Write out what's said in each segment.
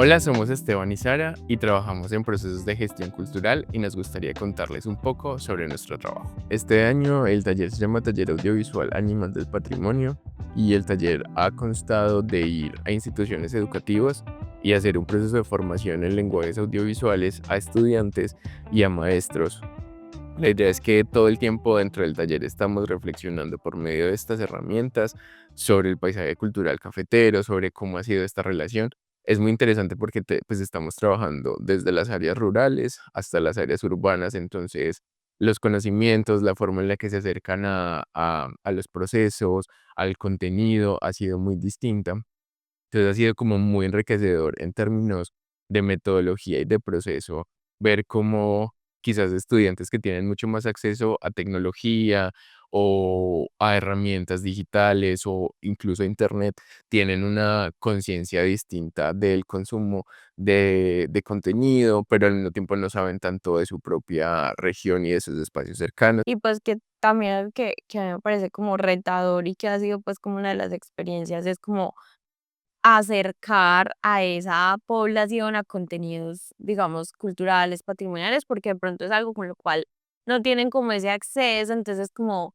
Hola, somos Esteban y Sara y trabajamos en procesos de gestión cultural y nos gustaría contarles un poco sobre nuestro trabajo. Este año el taller se llama Taller Audiovisual Animal del Patrimonio y el taller ha constado de ir a instituciones educativas y hacer un proceso de formación en lenguajes audiovisuales a estudiantes y a maestros. La idea es que todo el tiempo dentro del taller estamos reflexionando por medio de estas herramientas sobre el paisaje cultural cafetero, sobre cómo ha sido esta relación. Es muy interesante porque pues estamos trabajando desde las áreas rurales hasta las áreas urbanas, entonces los conocimientos, la forma en la que se acercan a los procesos, al contenido, ha sido muy distinta. Entonces ha sido como muy enriquecedor en términos de metodología y de proceso, ver cómo quizás estudiantes que tienen mucho más acceso a tecnología o a herramientas digitales o incluso a internet, tienen una conciencia distinta del consumo de contenido, pero al mismo tiempo no saben tanto de su propia región y de sus espacios cercanos. Y pues que también algo que a mí me parece como retador y que ha sido pues como una de las experiencias es como acercar a esa población a contenidos, digamos, culturales, patrimoniales, porque de pronto es algo con lo cual no tienen como ese acceso, entonces como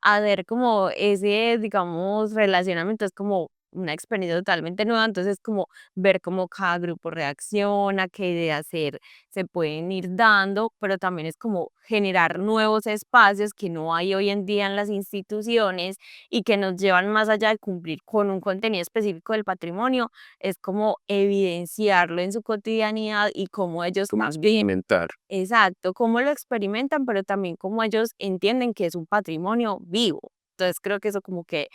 hacer como ese, digamos, relacionamiento es como una experiencia totalmente nueva, entonces como ver cómo cada grupo reacciona, qué ideas se pueden ir dando, pero también es como generar nuevos espacios que no hay hoy en día en las instituciones y que nos llevan más allá de cumplir con un contenido específico del patrimonio, es como evidenciarlo en su cotidianidad y cómo ellos Como también. experimentar. Exacto, cómo lo experimentan, pero también cómo ellos entienden que es un patrimonio vivo. Entonces creo que eso como que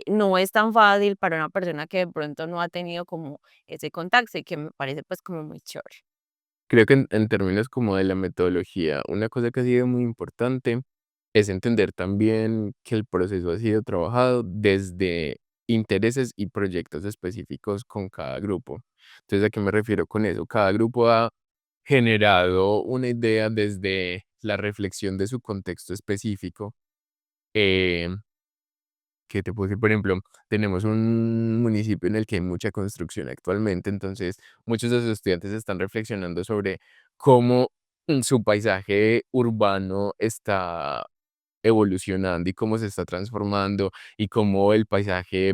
no es tan fácil para una persona que de pronto no ha tenido como ese contacto y que me parece pues como muy chévere. Creo que en términos como de la metodología, una cosa que ha sido muy importante es entender también que el proceso ha sido trabajado desde intereses y proyectos específicos con cada grupo. Entonces, ¿a qué me refiero con eso? Cada grupo ha generado una idea desde la reflexión de su contexto específico. eh, ¿Qué te puedo decir? Por ejemplo, tenemos un municipio en el que hay mucha construcción actualmente, entonces muchos de los estudiantes están reflexionando sobre cómo su paisaje urbano está evolucionando y cómo se está transformando y cómo el paisaje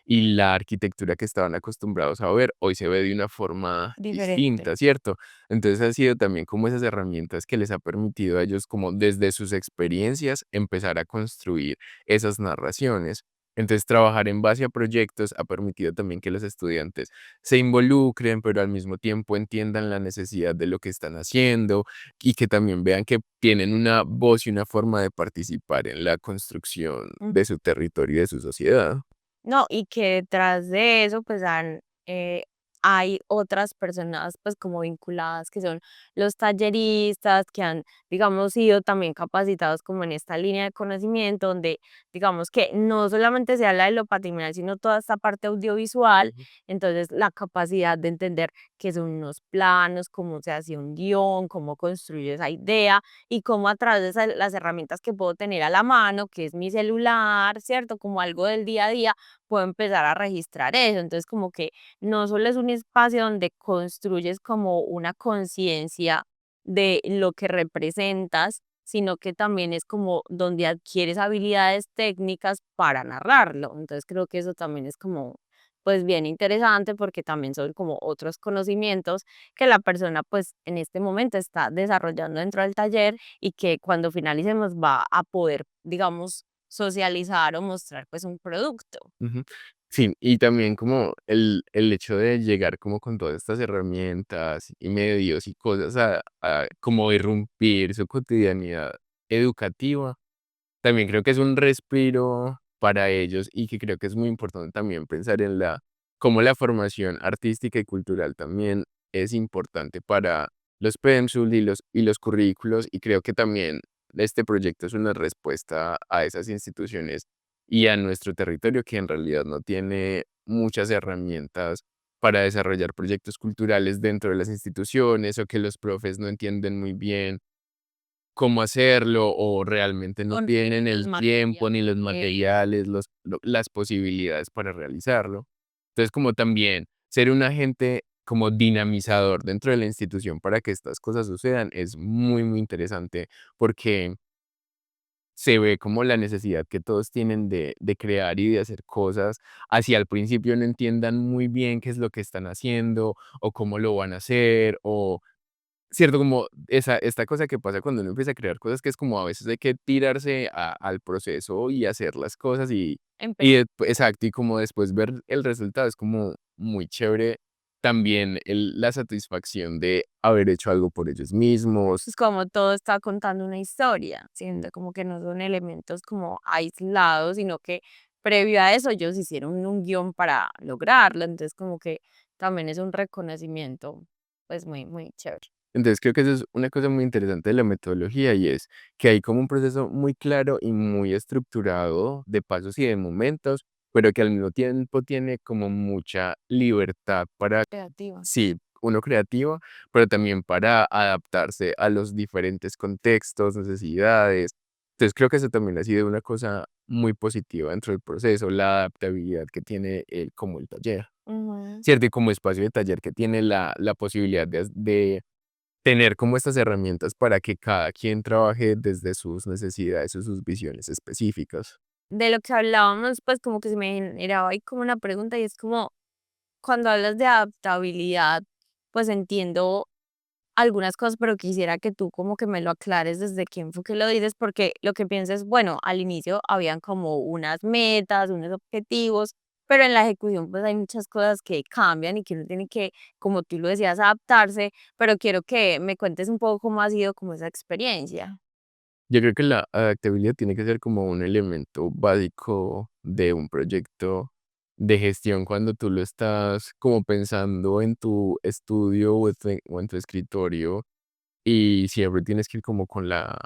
y la arquitectura que estaban acostumbrados a ver hoy se ve de una forma Diferente. distinta, ¿cierto? Entonces ha sido también como esas herramientas que les ha permitido a ellos como desde sus experiencias empezar a construir esas narraciones. Entonces, trabajar en base a proyectos ha permitido también que los estudiantes se involucren, pero al mismo tiempo entiendan la necesidad de lo que están haciendo y que también vean que tienen una voz y una forma de participar en la construcción de su territorio y de su sociedad. No, y que detrás de eso, pues, hay otras personas, pues, como vinculadas, que son los talleristas, que han, digamos, sido también capacitados como en esta línea de conocimiento, donde, digamos, que no solamente se habla de lo patrimonial, sino toda esta parte audiovisual, Ujú. entonces la capacidad de entender qué son unos planos, cómo se hace un guión, cómo construye esa idea, y cómo a través de las herramientas que puedo tener a la mano, que es mi celular, ¿cierto? Como algo del día a día, puedo empezar a registrar eso. Entonces, como que no solo es un espacio donde construyes como una conciencia de lo que representas, sino que también es como donde adquieres habilidades técnicas para narrarlo. Entonces, creo que eso también es como, pues bien interesante porque también son como otros conocimientos que la persona pues en este momento está desarrollando dentro del taller y que cuando finalicemos va a poder, digamos, socializar o mostrar pues un producto. Ujú. Sí, y también como el hecho de llegar como con todas estas herramientas y medios y cosas a como irrumpir su cotidianidad educativa, también creo que es un respiro para ellos y que creo que es muy importante también pensar en cómo la formación artística y cultural también es importante para los pénsul y los currículos, y creo que también este proyecto es una respuesta a esas instituciones y a nuestro territorio que en realidad no tiene muchas herramientas para desarrollar proyectos culturales dentro de las instituciones, o que los profes no entienden muy bien cómo hacerlo o realmente no O no tienen los el tiempo ni los materiales. materiales, las posibilidades para realizarlo. Entonces, como también ser un agente como dinamizador dentro de la institución para que estas cosas sucedan es muy, muy interesante porque se ve como la necesidad que todos tienen de crear y de hacer cosas, así al principio no entiendan muy bien qué es lo que están haciendo o cómo lo van a hacer o cierto, como esta cosa que pasa cuando uno empieza a crear cosas, que es como a veces hay que tirarse al proceso y hacer las cosas y exacto, y como después ver el resultado es como muy chévere. También la satisfacción de haber hecho algo por ellos mismos. Pues como todo está contando una historia, siendo como que no son elementos como aislados, sino que previo a eso ellos hicieron un guión para lograrlo, entonces como que también es un reconocimiento, pues muy, muy chévere. Entonces creo que eso es una cosa muy interesante de la metodología y es que hay como un proceso muy claro y muy estructurado de pasos y de momentos, pero que al mismo tiempo tiene como mucha libertad para, Creativa. sí, uno creativo, pero también para adaptarse a los diferentes contextos, necesidades. Entonces creo que eso también ha sido una cosa muy positiva dentro del proceso, la adaptabilidad que tiene como el taller, Ujú. ¿cierto? Y como espacio de taller que tiene la posibilidad de tener como estas herramientas para que cada quien trabaje desde sus necesidades o sus visiones específicas. De lo que hablábamos, pues como que se me generaba ahí como una pregunta y es como, cuando hablas de adaptabilidad, pues entiendo algunas cosas, pero quisiera que tú como que me lo aclares desde qué enfoque lo dices, porque lo que pienso es, bueno, al inicio habían como unas metas, unos objetivos, pero en la ejecución pues hay muchas cosas que cambian y que uno tiene que, como tú lo decías, adaptarse, pero quiero que me cuentes un poco cómo ha sido como esa experiencia. Yo creo que la adaptabilidad tiene que ser como un elemento básico de un proyecto de gestión cuando tú lo estás como pensando en tu estudio o en tu escritorio. Y siempre tienes que ir como con la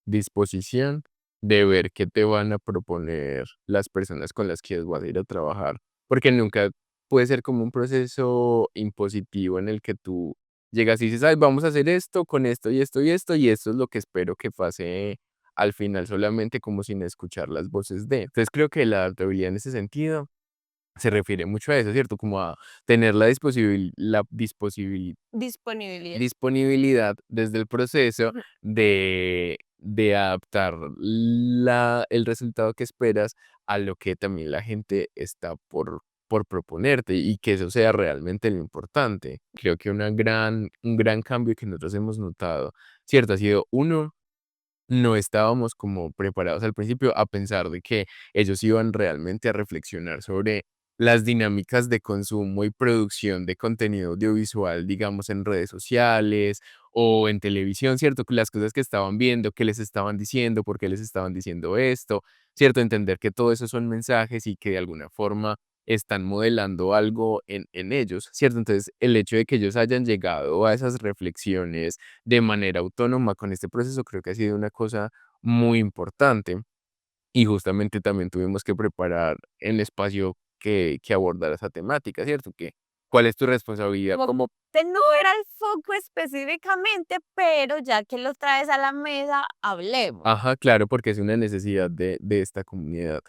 disposición de ver qué te van a proponer las personas con las que vas a ir a trabajar, porque nunca puede ser como un proceso impositivo en el que tú llegas y dices: "Ay, vamos a hacer esto con esto y esto y esto, y esto es lo que espero que pase al final", solamente como sin escuchar las voces de. Entonces, creo que la adaptabilidad en ese sentido se refiere mucho a eso, ¿cierto? Como a tener Disponibilidad. disponibilidad desde el proceso Ujú. de adaptar el resultado que esperas a lo que también la gente está por proponerte y que eso sea realmente lo importante. Creo que un gran cambio que nosotros hemos notado, ¿cierto? Ha sido uno, no estábamos como preparados al principio a pensar de que ellos iban realmente a reflexionar sobre las dinámicas de consumo y producción de contenido audiovisual, digamos, en redes sociales o en televisión, ¿cierto? Que las cosas que estaban viendo, qué les estaban diciendo, por qué les estaban diciendo esto, ¿cierto? Entender que todo eso son mensajes y que de alguna forma están modelando algo en ellos, ¿cierto? Entonces, el hecho de que ellos hayan llegado a esas reflexiones de manera autónoma con este proceso, creo que ha sido una cosa muy importante. Y justamente también tuvimos que preparar el espacio que abordara esa temática, ¿cierto? Que, ¿cuál es tu responsabilidad Como como? no era el foco específicamente, pero ya que lo traes a la mesa, hablemos. Ajá, claro, porque es una necesidad de esta comunidad,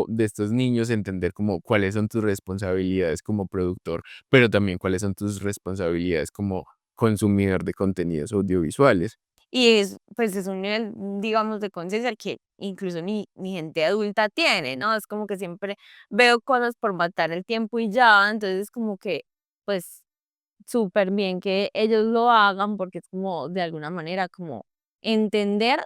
de estos niños, entender como cuáles son tus responsabilidades como productor, pero también cuáles son tus responsabilidades como consumidor de contenidos audiovisuales. Y es, pues, es un nivel, digamos, de conciencia que incluso ni gente adulta tiene, ¿no? Es como que siempre veo cosas por matar el tiempo y ya, entonces como que, pues, súper bien que ellos lo hagan, porque es como, de alguna manera, como entender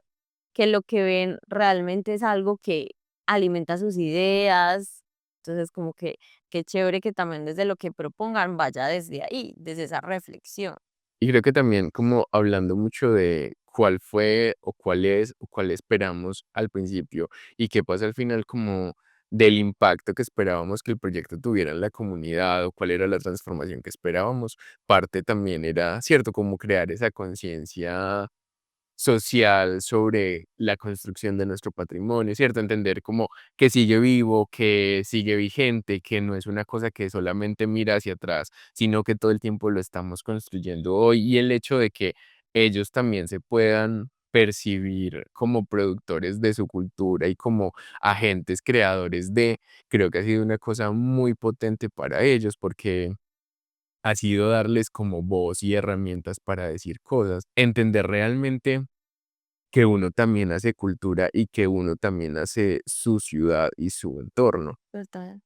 que lo que ven realmente es algo que alimenta sus ideas. Entonces, como que qué chévere que también desde lo que propongan vaya desde ahí, desde esa reflexión. Y creo que también como hablando mucho de cuál fue o cuál es o cuál esperamos al principio y qué pasa al final como del impacto que esperábamos que el proyecto tuviera en la comunidad o cuál era la transformación que esperábamos, parte también era, cierto, como crear esa conciencia social sobre la construcción de nuestro patrimonio, ¿cierto? Entender como que sigue vivo, que sigue vigente, que no es una cosa que solamente mira hacia atrás, sino que todo el tiempo lo estamos construyendo hoy y el hecho de que ellos también se puedan percibir como productores de su cultura y como agentes creadores de, creo que ha sido una cosa muy potente para ellos porque ha sido darles como voz y herramientas para decir cosas, entender realmente que uno también hace cultura y que uno también hace su ciudad y su entorno. Total.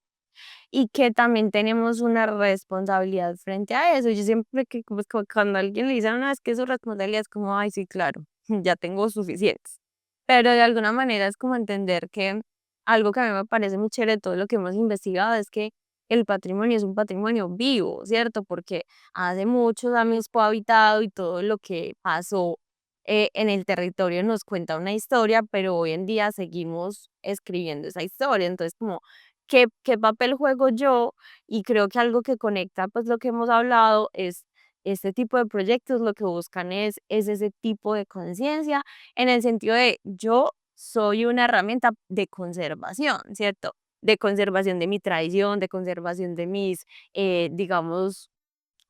Y que también tenemos una responsabilidad frente a eso. Yo siempre que pues, cuando alguien le dice, no, es que su responsabilidad es como, ay, sí, claro, ya tengo suficientes. Pero de alguna manera es como entender que algo que a mí me parece muy chévere de todo lo que hemos investigado es que el patrimonio es un patrimonio vivo, ¿cierto? Porque hace muchos años fue habitado y todo lo que pasó en el territorio nos cuenta una historia, pero hoy en día seguimos escribiendo esa historia. Entonces, como qué papel juego yo, y creo que algo que conecta pues lo que hemos hablado es este tipo de proyectos lo que buscan es ese tipo de conciencia en el sentido de yo soy una herramienta de conservación, ¿cierto? De conservación de mi tradición, de conservación de mis, digamos,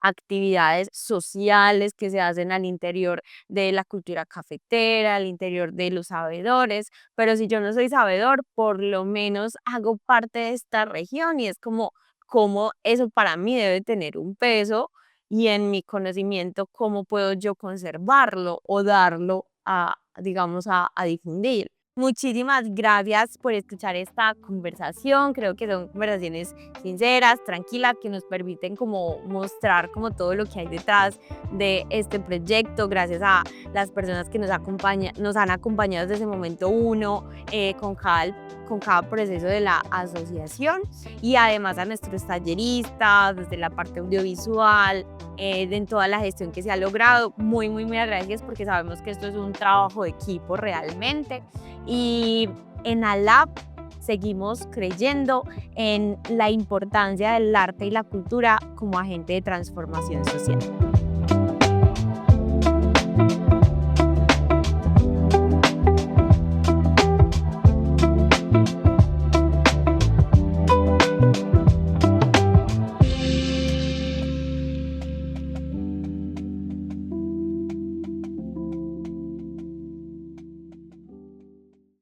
actividades sociales que se hacen al interior de la cultura cafetera, al interior de los sabedores, pero si yo no soy sabedor, por lo menos hago parte de esta región y es como eso para mí debe tener un peso y en mi conocimiento, cómo puedo yo conservarlo o darlo a, digamos, a difundir. Muchísimas gracias por escuchar esta conversación. Creo que son conversaciones sinceras, tranquilas, que nos permiten como mostrar como todo lo que hay detrás de este proyecto, gracias a las personas que nos han acompañado desde ese momento uno, con cada proceso de la asociación y además a nuestros talleristas, desde la parte audiovisual, en toda la gestión que se ha logrado. Muy, muy, muy agradecidas porque sabemos que esto es un trabajo de equipo realmente. Y en ALAP seguimos creyendo en la importancia del arte y la cultura como agente de transformación social.